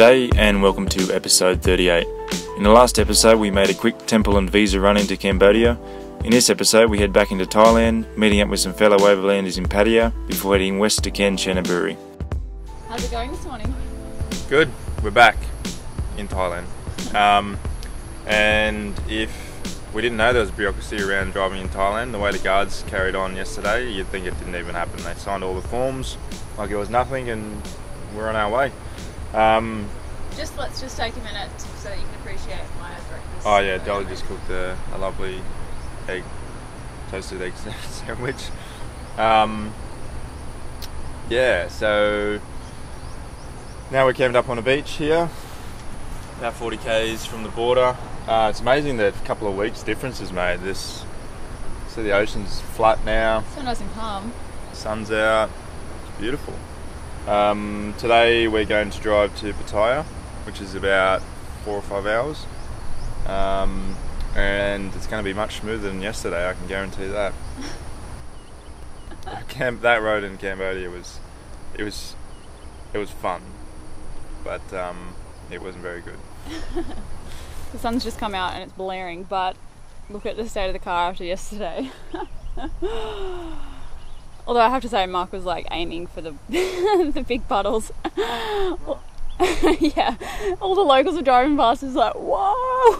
G'day and welcome to episode 38. In the last episode we made a quick temple and visa run into Cambodia. In this episode we head back into Thailand, meeting up with some fellow Overlanders in Pattaya before heading west to Kanchanaburi. How's it going this morning? Good, we're back in Thailand. And if we didn't know there was bureaucracy around driving in Thailand, the way the guards carried on yesterday, you'd think it didn't even happen. They signed all the forms like it was nothing and we're on our way. Let's just take a minute so that you can appreciate my breakfast. Oh yeah, Dolly just cooked a lovely toasted egg sandwich. Yeah, so now we're camped up on a beach here, about 40 k's from the border. It's amazing that a couple of weeks difference is made. So the ocean's flat now. So nice and calm. Sun's out. It's beautiful. Today we're going to drive to Pattaya, which is about 4 or 5 hours, and it's going to be much smoother than yesterday, I can guarantee that. That road in Cambodia was fun, but it wasn't very good. The sun's just come out and it's blaring, but look at the state of the car after yesterday. Although I have to say, Mark was like aiming for the the big puddles. Yeah, all the locals were driving past. It was like, whoa.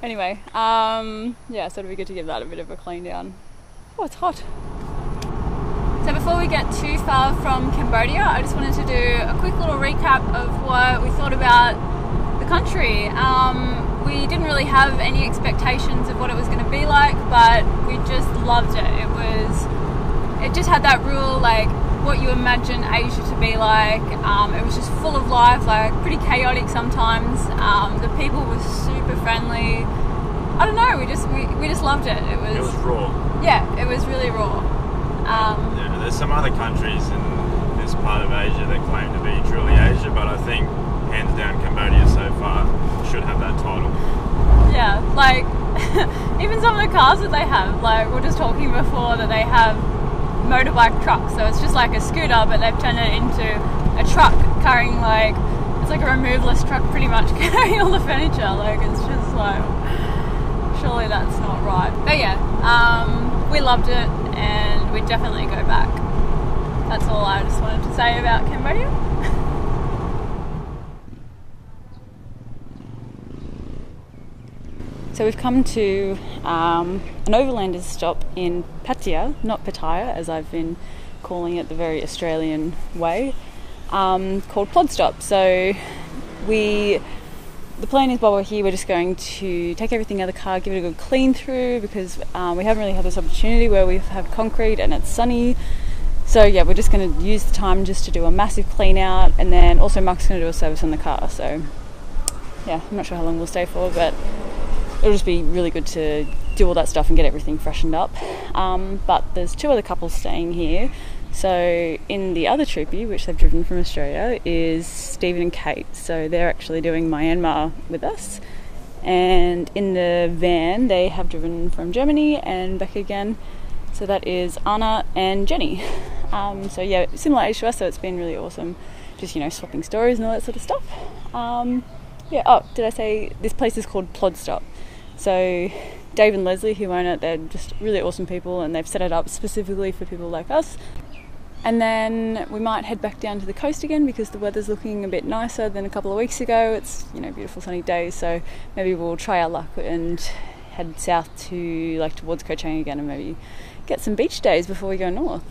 Anyway, yeah, so it'd be good to give that a bit of a clean down. Oh, it's hot. So before we get too far from Cambodia, I just wanted to do a quick little recap of what we thought about the country. We didn't really have any expectations of what it was going to be like, but we just loved it. It just had that real, like, what you imagine Asia to be like. It was just full of life, like pretty chaotic sometimes. The people were super friendly. I don't know, we just loved it. It was raw. Yeah, it was really raw. Yeah, there's some other countries in this part of Asia that claim to be truly Asia, but I think hands down Cambodia so far should have that title. Yeah, like even some of the cars that they have, like we were just talking before that they have motorbike trucks, so it's just like a scooter but they've turned it into a truck carrying, like, it's like a removalist truck pretty much carrying all the furniture. Like, it's just like, surely that's not right. But yeah, we loved it and we'd definitely go back. That's all I just wanted to say about Cambodia. So we've come to an Overlanders stop in Pattaya, not Pattaya as I've been calling it the very Australian way, called Plod Stop. So the plan is while we're here we're just going to take everything out of the car, give it a good clean through, because we haven't really had this opportunity where we have concrete and it's sunny. So yeah, we're just going to use the time just to do a massive clean out, and then also Mark's going to do a service on the car. So yeah, I'm not sure how long we'll stay for, but it'll just be really good to do all that stuff and get everything freshened up. But there's 2 other couples staying here. So in the other troopy, which they've driven from Australia, is Stephen and Kate. So they're actually doing Myanmar with us. And in the van, they have driven from Germany and back again. So that is Anna and Jenny. So yeah, similar age to us, so it's been really awesome. Just, swapping stories and all that sort of stuff. Yeah, oh, did I say this place is called Plod Stop? So Dave and Leslie, who own it, they're just really awesome people and they've set it up specifically for people like us. And then we might head back down to the coast again because the weather's looking a bit nicer than a couple of weeks ago. It's, beautiful sunny days, so maybe we'll try our luck and head south to, like, towards Koh Chang again and maybe get some beach days before we go north.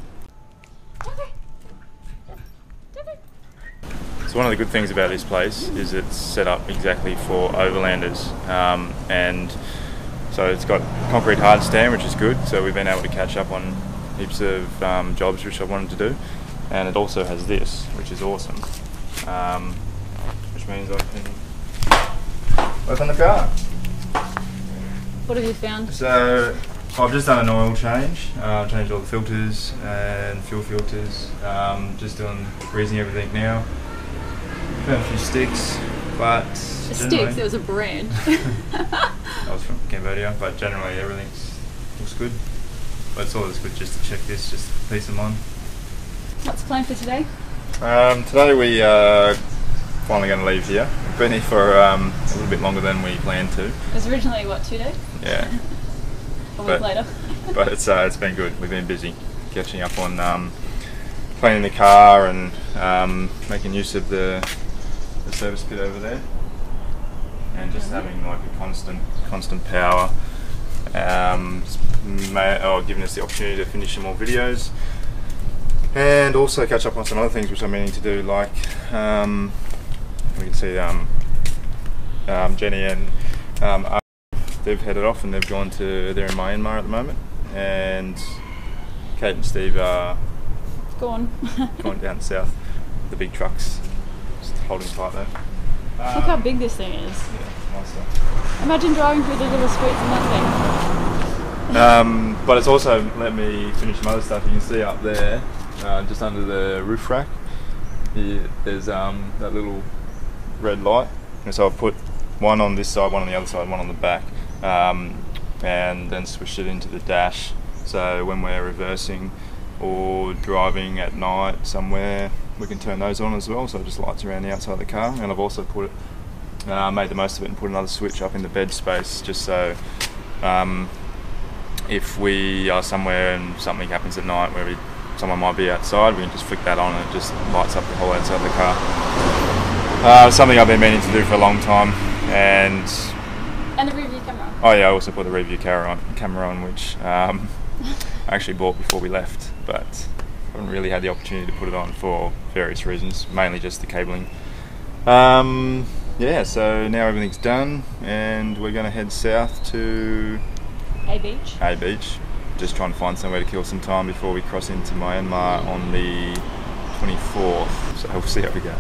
So one of the good things about this place is it's set up exactly for Overlanders, and so it's got concrete hard stand, which is good, so we've been able to catch up on heaps of jobs which I wanted to do, and it also has this, which is awesome, which means I can work on the car. What have you found? So I've just done an oil change. I've changed all the filters and fuel filters, just doing greasing everything now. Found a few sticks, but sticks, there was a branch. I was from Cambodia, but generally everything looks good. But it's always good just to check this, just for peace of mind. What's the plan for today? Today we are finally going to leave here. We've been here for a little bit longer than we planned to. It was originally, what, 2 days? Yeah. A week later. But it's been good. We've been busy catching up on cleaning the car and making use of the service pit over there, and just having like a constant power, giving us the opportunity to finish some more videos and also catch up on some other things which I'm meaning to do, like we can see Jenny and they've headed off and they've they're in Myanmar at the moment, and Kate and Steve are going down south. The big trucks just holding tight there. Look how big this thing is. Yeah, nice stuff. Imagine driving through the little streets in that thing. But it's also let me finish some other stuff. You can see up there, just under the roof rack, there's that little red light. And so I've put one on this side, one on the other side, one on the back, and then switched it into the dash. So when we're reversing or driving at night somewhere, we can turn those on as well, so it just lights around the outside of the car. And I've also made the most of it and put another switch up in the bed space, just so if we are somewhere and something happens at night where someone might be outside, we can just flick that on and it just lights up the whole outside of the car. Something I've been meaning to do for a long time. And the rear view camera. Oh yeah, I also put the rear view camera on, which I actually bought before we left, but I haven't really had the opportunity to put it on for various reasons, mainly just the cabling. Yeah, so now everything's done and we're going to head south to A Beach. Just trying to find somewhere to kill some time before we cross into Myanmar on the 24th, so we'll see how we go.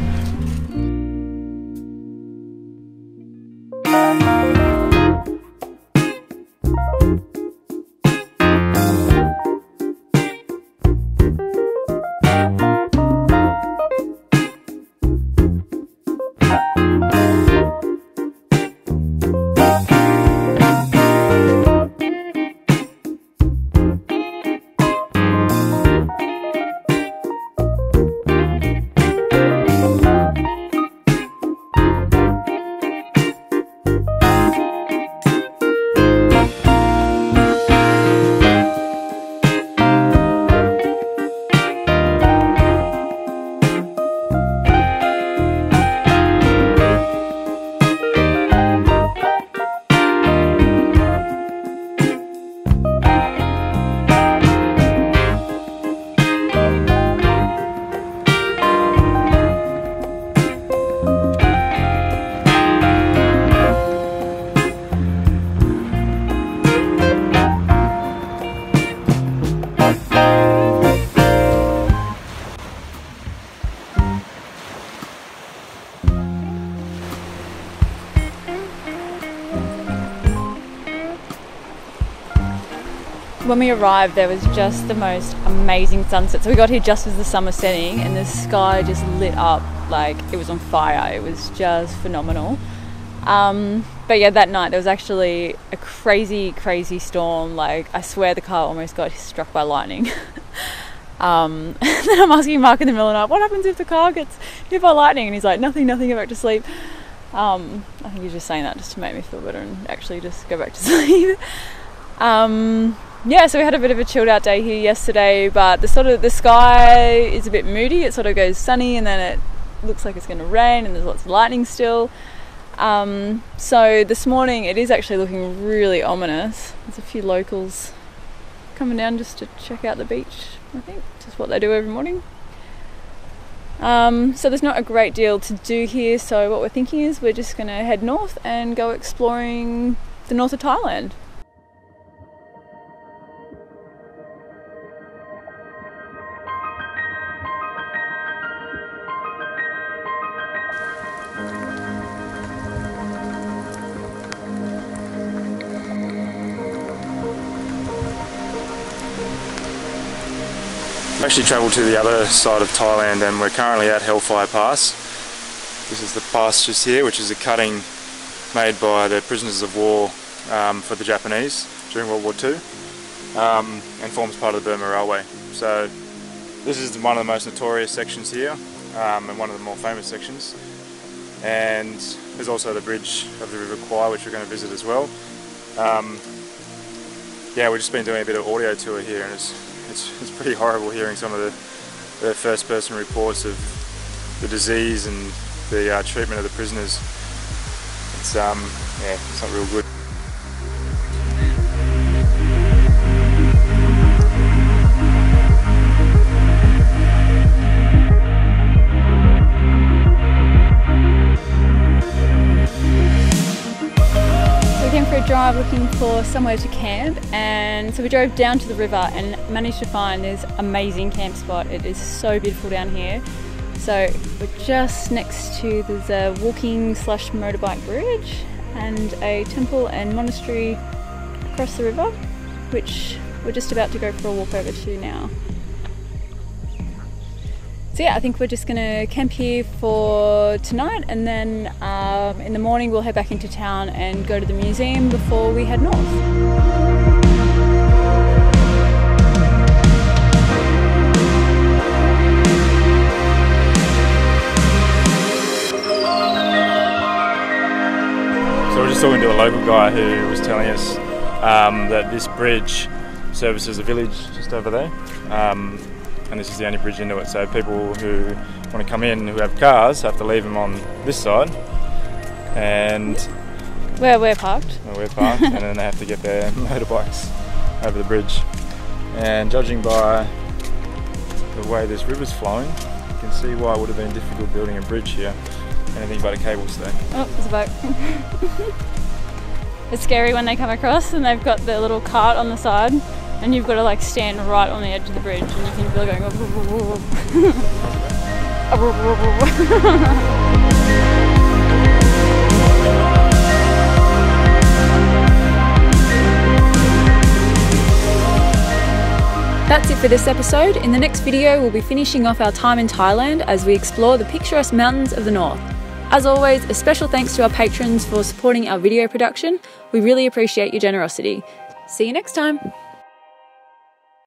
When we arrived, there was just the most amazing sunset. So we got here just as the sun was setting and the sky just lit up like it was on fire. It was just phenomenal. But yeah, that night there was actually a crazy storm. Like, I swear the car almost got struck by lightning. And then I'm asking Mark in the middle of the night, what happens if the car gets hit by lightning? And he's like, nothing, go back to sleep. I think he's just saying that just to make me feel better and actually just go back to sleep. Yeah, so we had a bit of a chilled out day here yesterday, but the sky is a bit moody. It sort of goes sunny and then it looks like it's going to rain and there's lots of lightning still. So this morning it is actually looking really ominous. There's a few locals coming down just to check out the beach, I think, just what they do every morning. So there's not a great deal to do here, so what we're thinking is we're just going to head north and go exploring the north of Thailand. We actually travelled to the other side of Thailand and we're currently at Hellfire Pass. This is the pass just here, which is a cutting made by the prisoners of war for the Japanese during World War II, and forms part of the Burma Railway. So this is one of the most notorious sections here. and one of the more famous sections. And there's also the bridge of the River Kwai, which we're going to visit as well. Yeah, we've just been doing a bit of audio tour here, and it's pretty horrible hearing some of the first-person reports of the disease and the treatment of the prisoners. It's yeah, it's not real good. Drive looking for somewhere to camp, and so we drove down to the river and managed to find this amazing camp spot. It is so beautiful down here. So we're just next to, there's a walking / motorbike bridge and a temple and monastery across the river, which we're just about to go for a walk over to now. So yeah, I think we're just going to camp here for tonight, and then in the morning we'll head back into town and go to the museum before we head north. So we're just talking to a local guy who was telling us that this bridge services a village just over there. And this is the only bridge into it, so people who want to come in who have cars have to leave them on this side, and where we're parked, and then they have to get their motorbikes over the bridge. And judging by the way this river's flowing, you can see why it would have been difficult building a bridge here. Anything but a cable stay. Oh, there's a boat. It's scary when they come across and they've got their little cart on the side, and you've got to like stand right on the edge of the bridge, and you can feel going. That's it for this episode. In the next video, we'll be finishing off our time in Thailand as we explore the picturesque mountains of the north. As always, a special thanks to our patrons for supporting our video production. We really appreciate your generosity. See you next time.